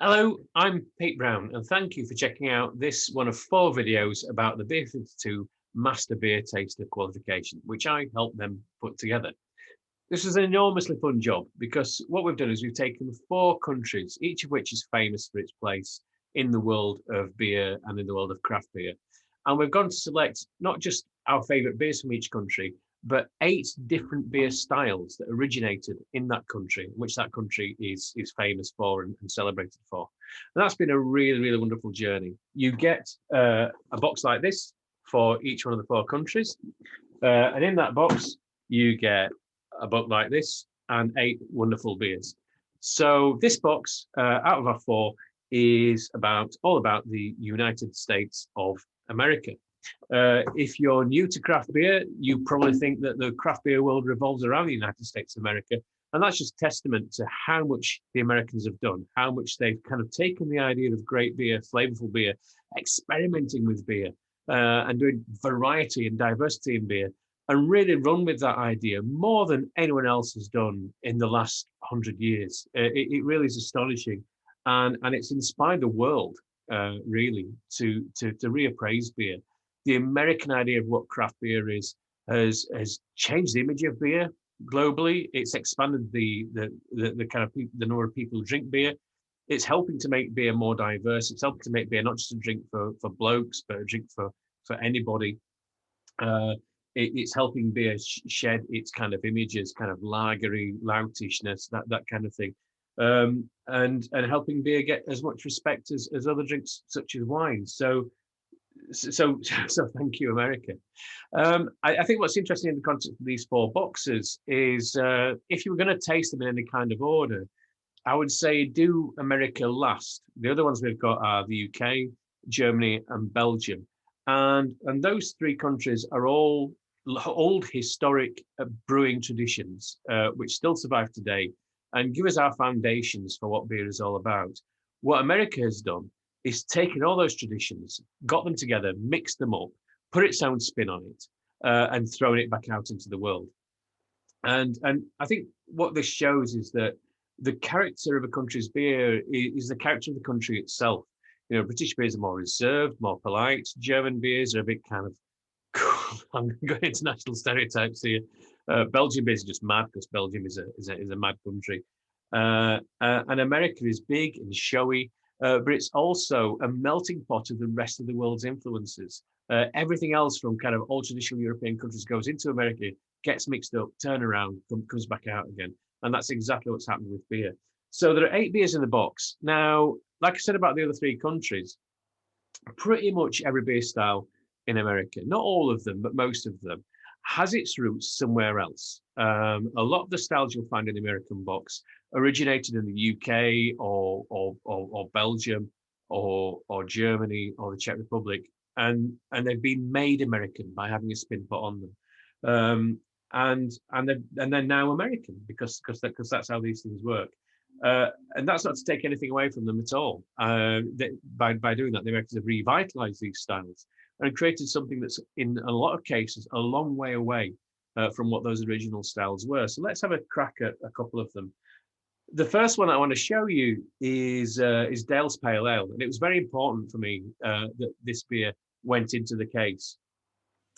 Hello, I'm Pete Brown, and thank you for checking out this one of 4 videos about the Beer 52 Master Beer Taster qualification, which I helped them put together. This is an enormously fun job because what we've done is we've taken 4 countries, each of which is famous for its place in the world of beer and in the world of craft beer. And we've gone to select not just our favourite beers from each country, but 8 different beer styles that originated in that country, which that country is famous for and celebrated for. And that's been a really, really wonderful journey. You get a box like this for each one of the 4 countries. And in that box, you get a book like this and 8 wonderful beers. So this box, out of our 4, is all about the United States of America. If you're new to craft beer, you probably think that the craft beer world revolves around the United States of America. And that's just testament to how much the Americans have done, how much they've kind of taken the idea of great beer, flavorful beer, experimenting with beer, and doing variety and diversity in beer, and really run with that idea more than anyone else has done in the last 100 years. It really is astonishing. And it's inspired the world, really, to reappraise beer. The American idea of what craft beer is has changed the image of beer globally. It's expanded the kind of the number of people who drink beer. It's helping to make beer more diverse. It's helping to make beer not just a drink for blokes, but a drink for anybody. It's helping beer shed its kind of images, kind of lagery, loutishness, that kind of thing. And helping beer get as much respect as other drinks such as wine. So thank you, America. I think what's interesting in the context of these 4 boxes is if you were going to taste them in any kind of order, I would say do America last. The other ones we've got are the UK, Germany, and Belgium. And those 3 countries are all old historic brewing traditions, which still survive today and give us our foundations for what beer is all about. What America has done is taken all those traditions, got them together, mixed them up, put its own spin on it, and thrown it back out into the world. And I think what this shows is that the character of a country's beer is the character of the country itself. You know, British beers are more reserved, more polite. German beers are a bit kind of cool. I'm going international stereotypes here. Belgian beers are just mad because Belgium is a mad country. And America is big and showy, but it's also a melting pot of the rest of the world's influences. Everything else from kind of old traditional European countries goes into America, gets mixed up, turn around, comes back out again. And that's exactly what's happened with beer. So there are 8 beers in the box. Now, like I said about the other 3 countries, pretty much every beer style in America, not all of them, but most of them, has its roots somewhere else. A lot of the styles you'll find in the American box originated in the UK or Belgium or Germany or the Czech Republic, and they've been made American by having a spin put on them. And they're now American because that's how these things work. And that's not to take anything away from them at all. By doing that, the Americans have revitalized these styles and created something that's, in a lot of cases, a long way away from what those original styles were. So let's have a crack at a couple of them. The first one I want to show you is Dale's Pale Ale, and it was very important for me that this beer went into the case.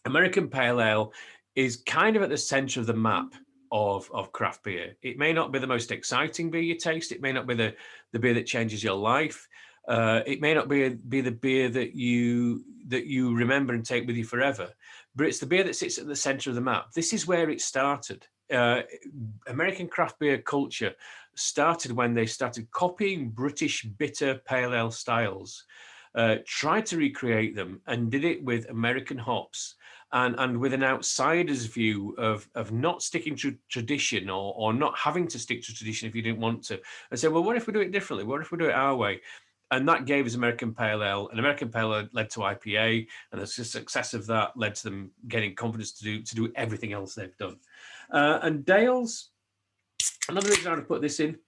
American Pale Ale is kind of at the center of the map of craft beer. It may not be the most exciting beer you taste. It may not be the beer that changes your life. It may not be the beer that you remember and take with you forever, but it's the beer that sits at the center of the map. This is where it started. American craft beer culture started when they started copying British bitter pale ale styles, tried to recreate them, and did it with American hops. And with an outsider's view of not sticking to tradition or not having to stick to tradition if you didn't want to, and say, well, what if we do it differently? What if we do it our way? And that gave us American Pale Ale. And American Pale Ale led to IPA, and the success of that led to them getting confidence to do everything else they've done. And Dale's, another reason I would put this in.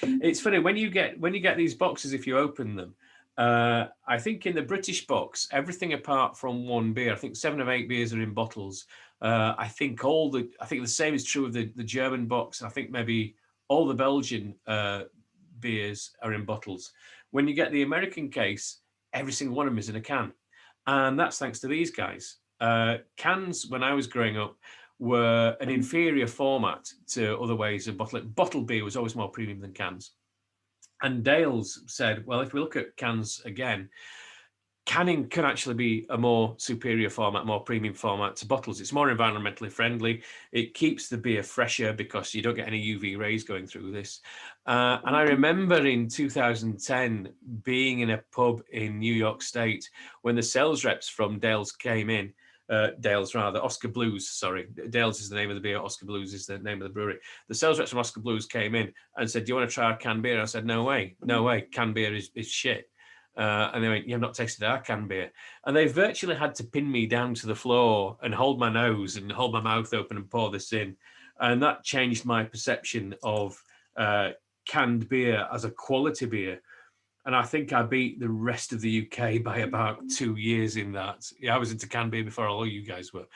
It's funny when you get these boxes, if you open them. I think in the British box, everything apart from one beer, I think 7 of 8 beers are in bottles. I think the same is true of the German box. I think maybe all the Belgian beers are in bottles. When you get the American case, every single one of them is in a can. And that's thanks to these guys. Cans, when I was growing up, were an inferior format to other ways of bottling. Bottled beer was always more premium than cans. And Dales said, well, if we look at cans again, canning can actually be a more superior format, more premium format to bottles. It's more environmentally friendly. It keeps the beer fresher because you don't get any UV rays going through this. And I remember in 2010 being in a pub in New York State when the sales reps from Dales came in. Oscar Blues, sorry. Dales is the name of the beer, Oscar Blues is the name of the brewery. The sales reps from Oscar Blues came in and said, do you want to try our canned beer? I said, no way, canned beer is shit. And they went, you have not tasted our canned beer. And they virtually had to pin me down to the floor and hold my nose and hold my mouth open and pour this in. And that changed my perception of canned beer as a quality beer. And I think I beat the rest of the UK by about 2 years in that. Yeah, I was into canned beer before all you guys were.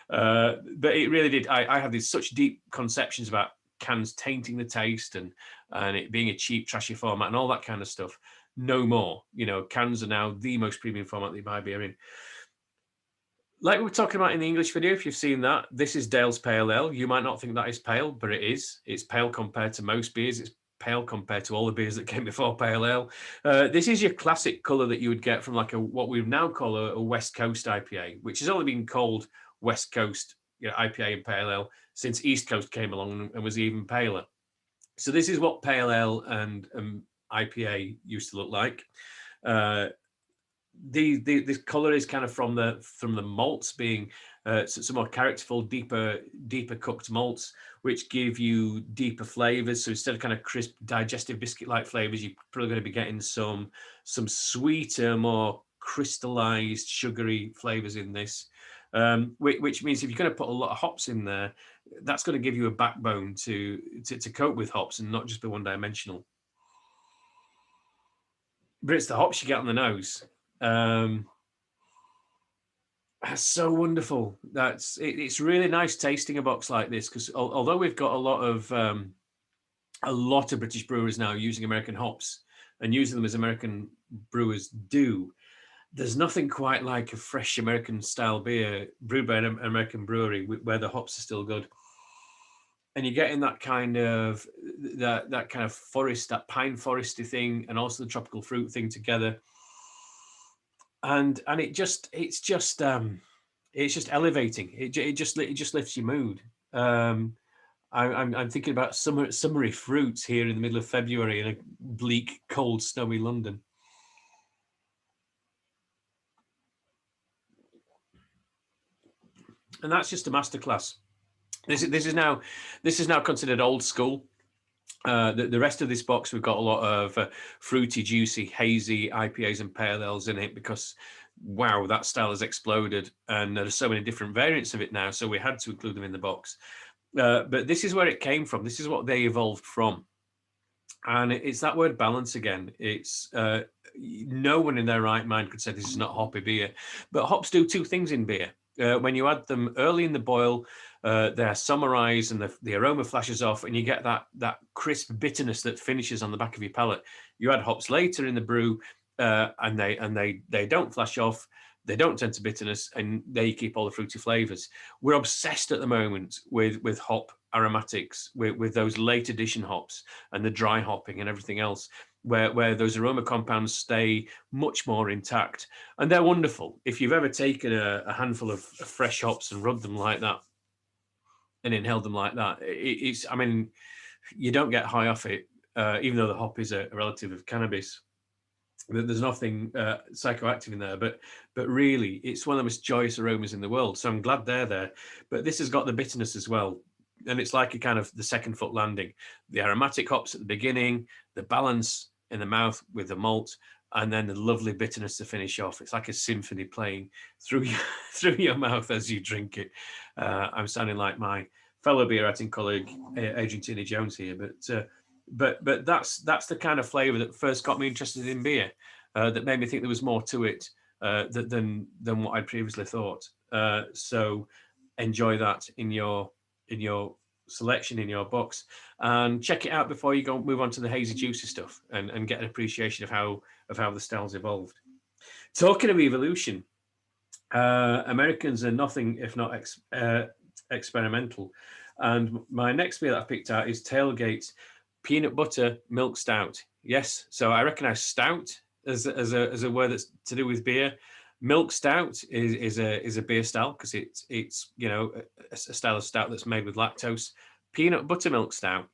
But it really did. I have these such deep conceptions about cans tainting the taste and it being a cheap, trashy format and all that kind of stuff. No more. You know, cans are now the most premium format that you buy beer in. Like we were talking about in the English video, if you've seen that, this is Dale's Pale Ale. You might not think that is pale, but it is. It's pale compared to most beers. It's pale compared to all the beers that came before Pale Ale. This is your classic colour that you would get from like what we now call a West Coast IPA, which has only been called West Coast IPA and Pale Ale since East Coast came along and was even paler. So this is what Pale Ale and IPA used to look like. This color is kind of from the malts being some more characterful, deeper cooked malts, which give you deeper flavors. So instead of kind of crisp, digestive biscuit-like flavors, you're probably going to be getting some sweeter, more crystallized, sugary flavors in this. Which means if you're going to put a lot of hops in there, that's going to give you a backbone to cope with hops and not just be one-dimensional. But it's the hops you get on the nose. That's so wonderful. It's really nice tasting a box like this because although we've got a lot of British brewers now using American hops and using them as American brewers do, there's nothing quite like a fresh American style beer brewed by an American brewery where the hops are still good. And you're getting that kind of forest, that pine foresty thing, and also the tropical fruit thing together. And it's just elevating. It just lifts your mood. I'm thinking about summery fruits here in the middle of February in a bleak, cold, snowy London. And that's just a masterclass. This is now considered old school. The rest of this box, we've got a lot of fruity, juicy, hazy IPAs and pale ales in it because, wow, that style has exploded and there's so many different variants of it now, so we had to include them in the box. But this is where it came from. This is what they evolved from. And it's that word balance again. It's no one in their right mind could say this is not hoppy beer. But hops do two things in beer. When you add them early in the boil, they're summarized and the aroma flashes off and you get that crisp bitterness that finishes on the back of your palate. You add hops later in the brew and they don't flash off, they don't turn to bitterness, and there you keep all the fruity flavors. We're obsessed at the moment with hop aromatics, with those late addition hops and the dry hopping and everything else, where those aroma compounds stay much more intact. And they're wonderful. If you've ever taken a handful of fresh hops and rubbed them like that and inhaled them like that, I mean, you don't get high off it, even though the hop is a relative of cannabis. There's nothing psychoactive in there, but really, it's one of the most joyous aromas in the world. So I'm glad they're there. But this has got the bitterness as well. And it's like a kind of the second foot landing. The aromatic hops at the beginning, the balance in the mouth with the malt, and then the lovely bitterness to finish off. It's like a symphony playing through your mouth as you drink it. I'm sounding like my fellow beer writing colleague, Adrian Tierney Jones here, but that's the kind of flavour that first got me interested in beer, that made me think there was more to it than what I'd previously thought. So enjoy that in your selection in your box, and check it out before you go move on to the hazy juicy stuff, and get an appreciation of how the styles evolved. Talking of evolution, Americans are nothing if not experimental, and my next beer that I picked out is Tailgate's peanut butter milk stout. Yes, so I recognize stout as a word that's to do with beer. Milk stout is a beer style because it's you know a style of stout that's made with lactose. Peanut buttermilk stout.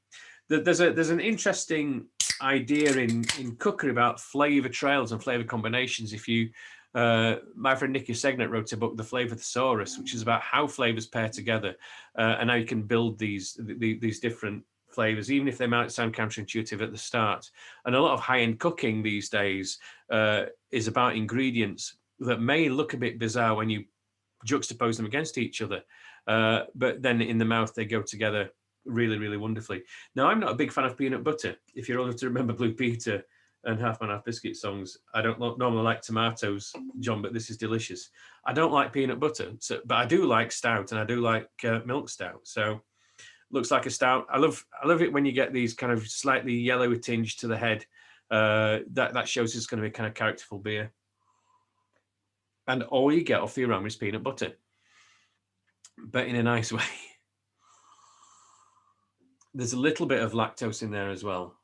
There's an interesting idea in cookery about flavor trails and flavor combinations. If you my friend Nicky Segnet wrote a book, The Flavor Thesaurus, which is about how flavors pair together and how you can build these different flavors, even if they might sound counterintuitive at the start. And a lot of high-end cooking these days is about ingredients that may look a bit bizarre when you juxtapose them against each other, but then in the mouth they go together really, really wonderfully. Now, I'm not a big fan of peanut butter. If you're old enough to remember Blue Peter and Half Man Half Biscuit songs, I don't normally like tomatoes, John, but this is delicious. I don't like peanut butter, but I do like stout, and I do like milk stout. So looks like a stout. I love it when you get these kind of slightly yellowy tinge to the head. That shows it's going to be kind of characterful beer. And all you get off the aroma is peanut butter, but in a nice way. There's a little bit of lactose in there as well.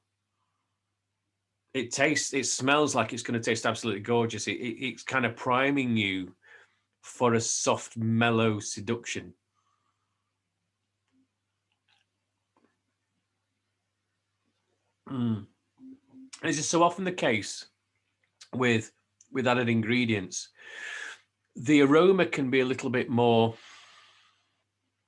It smells like it's going to taste absolutely gorgeous. It's kind of priming you for a soft, mellow seduction. This is so often the case with added ingredients. The aroma can be a little bit more,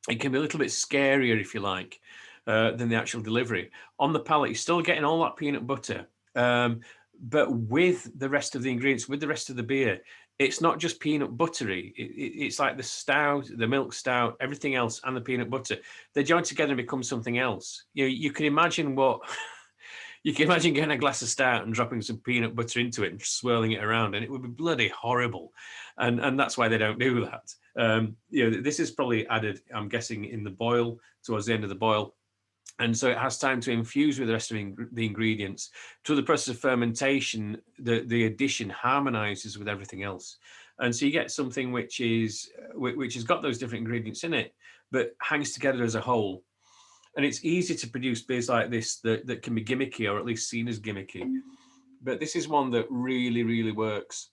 it can be a little bit scarier, if you like, than the actual delivery. On the palate, you're still getting all that peanut butter, but with the rest of the ingredients, with the rest of the beer, it's not just peanut buttery. It's like the stout, the milk stout, everything else, and the peanut butter. They join together and become something else. You can imagine what... You can imagine getting a glass of stout and dropping some peanut butter into it and swirling it around, and it would be bloody horrible. And that's why they don't do that. This is probably added, I'm guessing, in the boil, towards the end of the boil. And so it has time to infuse with the rest of the ingredients. Through the process of fermentation, the addition harmonizes with everything else. And so you get something which has got those different ingredients in it, but hangs together as a whole. And it's easy to produce beers like this that can be gimmicky, or at least seen as gimmicky. But this is one that really, really works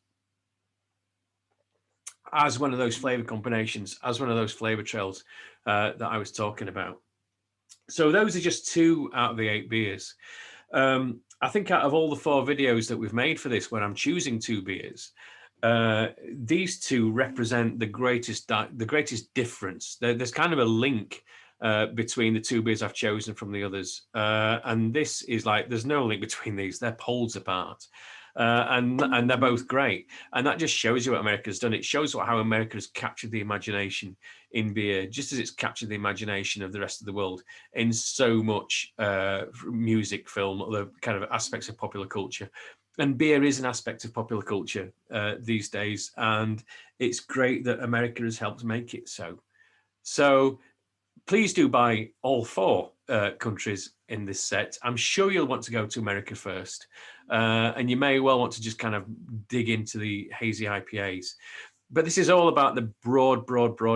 as one of those flavor combinations, as one of those flavor trails that I was talking about. So those are just 2 out of the 8 beers. I think out of all the 4 videos that we've made for this, when I'm choosing 2 beers, these 2 represent the greatest difference. There's kind of a link between the 2 beers I've chosen from the others. And this is like, there's no link between these. They're poles apart. And they're both great. And that just shows you what America's done. It shows how America has captured the imagination in beer, just as it's captured the imagination of the rest of the world in so much music, film, other kind of aspects of popular culture. And beer is an aspect of popular culture these days. And it's great that America has helped make it so. So please do buy all 4 countries in this set. I'm sure you'll want to go to America first. And you may well want to just kind of dig into the hazy IPAs. But this is all about the broad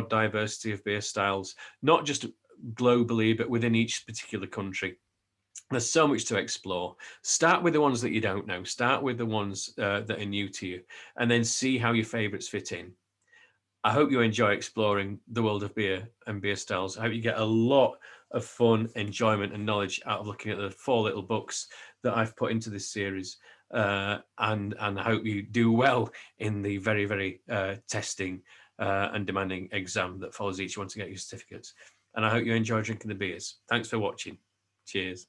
diversity of beer styles, not just globally, but within each particular country. There's so much to explore. Start with the ones that you don't know. Start with the ones that are new to you, and then see how your favorites fit in. I hope you enjoy exploring the world of beer and beer styles. I hope you get a lot of fun, enjoyment, and knowledge out of looking at the 4 little books that I've put into this series. And I hope you do well in the very, very testing and demanding exam that follows each one to get your certificates. And I hope you enjoy drinking the beers. Thanks for watching. Cheers.